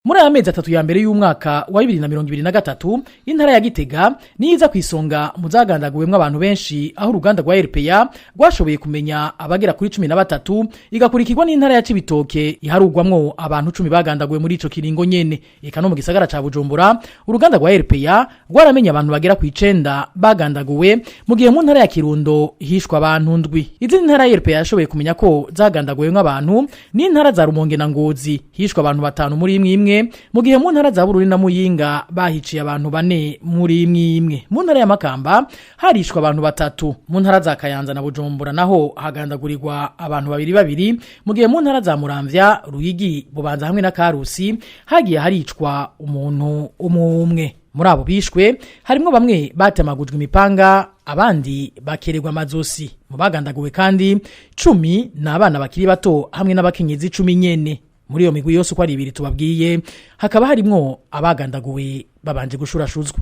Muri aya mezi atatu ya mbere y'umwaka wa 2023 intara ya Gitega niza kwisonga muzagandaguwemwe abantu benshi aho uruganda rwa RPA rwashoboye kumenya abagera kuri 13 igakurikirwa n'intara ya Cibitoke iharugwamwo abantu 10 bagandaguwe muri ico kiringo nyene. Eka no mu gisagara ca Bujumbura uruganda rwa RPA rwaramenye abantu bagera ku 9 bagandaguwe mu gihe mu ntara ya Kirundo hishwa abantu ndwi. Izi ntara ya RPA yashoboye kumenya ko zagandaguwemwe abantu ni intara za Rumonge na Ngozi hishwa abantu 5 muri imwe mu gihe mu ntara za Bururi na Muyinga bahiciye abantu 4 muri imwe. Mu ntara ya Makamba harishwa abantu 3. Mu ntara za Kayanza na Bujumbura naho hagandagurirwa abantu 2 mu gihe mu ntara za Muramvya, Ruyigi, Bubanza hamwe na Karusi hagiye haricwa umuntu umwe. Muri abo bishwe harimwo bamwe batemagujwe imipanga abandi bakererwa amazosi. Mu bagandaguwe kandi 10 n'abana bakiri bato hamwe n'abakenyezi 10 nyene. Muri iyo migwi yose uko ari 2 tubabwiye hakaba harimwo abagandaguwe babanje gushurashuzwa.